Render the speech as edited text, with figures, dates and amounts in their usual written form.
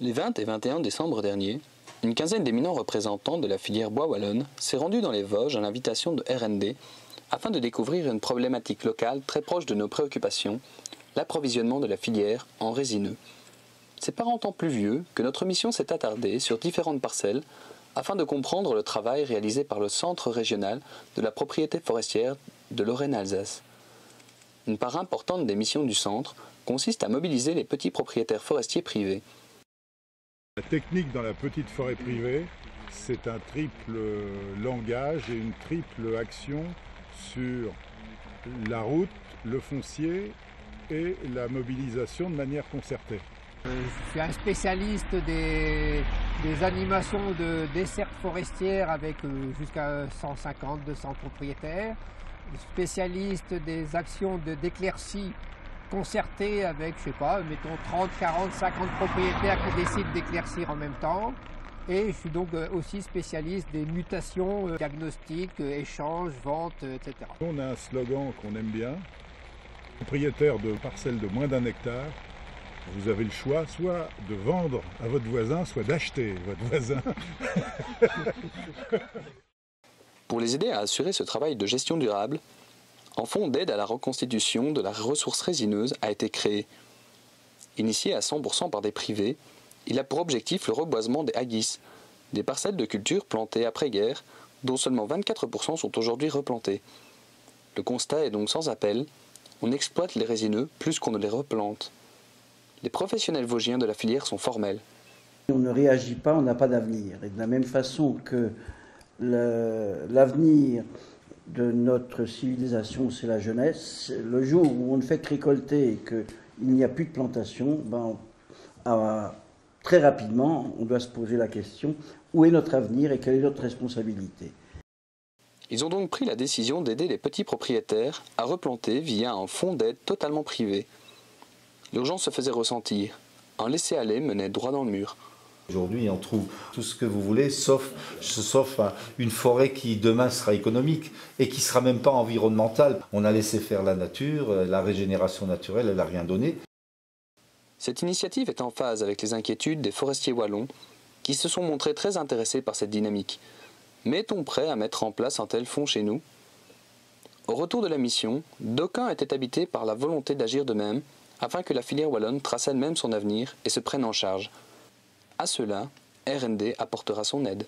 Les 20 et 21 décembre dernier, une quinzaine d'éminents représentants de la filière bois wallonne s'est rendue dans les Vosges à l'invitation de RND afin de découvrir une problématique locale très proche de nos préoccupations, l'approvisionnement de la filière en résineux. C'est par un temps pluvieux que notre mission s'est attardée sur différentes parcelles afin de comprendre le travail réalisé par le Centre régional de la propriété forestière de Lorraine-Alsace. Une part importante des missions du centre consiste à mobiliser les petits propriétaires forestiers privés. La technique dans la petite forêt privée, c'est un triple langage et une triple action sur la route, le foncier et la mobilisation de manière concertée. Je suis un spécialiste des animations de dessertes forestières avec jusqu'à 150-200 propriétaires, spécialiste des actions d'éclaircie concertées avec, je sais pas, mettons 30, 40, 50 propriétaires qui décident d'éclaircir en même temps. Et je suis donc aussi spécialiste des mutations, diagnostics, échanges, ventes, etc. On a un slogan qu'on aime bien, propriétaire de parcelles de moins d'1 hectare. Vous avez le choix soit de vendre à votre voisin, soit d'acheter votre voisin. Pour les aider à assurer ce travail de gestion durable, un fonds d'aide à la reconstitution de la ressource résineuse a été créé. Initié à 100% par des privés, il a pour objectif le reboisement des haggis, des parcelles de culture plantées après-guerre, dont seulement 24% sont aujourd'hui replantées. Le constat est donc sans appel, on exploite les résineux plus qu'on ne les replante. Les professionnels vosgiens de la filière sont formels. On ne réagit pas, on n'a pas d'avenir. Et de la même façon que l'avenir de notre civilisation, c'est la jeunesse, le jour où on ne fait que récolter et qu'il n'y a plus de plantation, très rapidement, on doit se poser la question, où est notre avenir et quelle est notre responsabilité? Ils ont donc pris la décision d'aider les petits propriétaires à replanter via un fonds d'aide totalement privé. L'urgence se faisait ressentir. Un laisser-aller menait droit dans le mur. Aujourd'hui, on trouve tout ce que vous voulez, sauf une forêt qui demain sera économique et qui ne sera même pas environnementale. On a laissé faire la nature, la régénération naturelle, elle n'a rien donné. Cette initiative est en phase avec les inquiétudes des forestiers wallons qui se sont montrés très intéressés par cette dynamique. Mais est-on prêt à mettre en place un tel fonds chez nous? Au retour de la mission, d'aucuns étaient habités par la volonté d'agir de même afin que la filière wallonne trace elle-même son avenir et se prenne en charge. À cela, RND apportera son aide.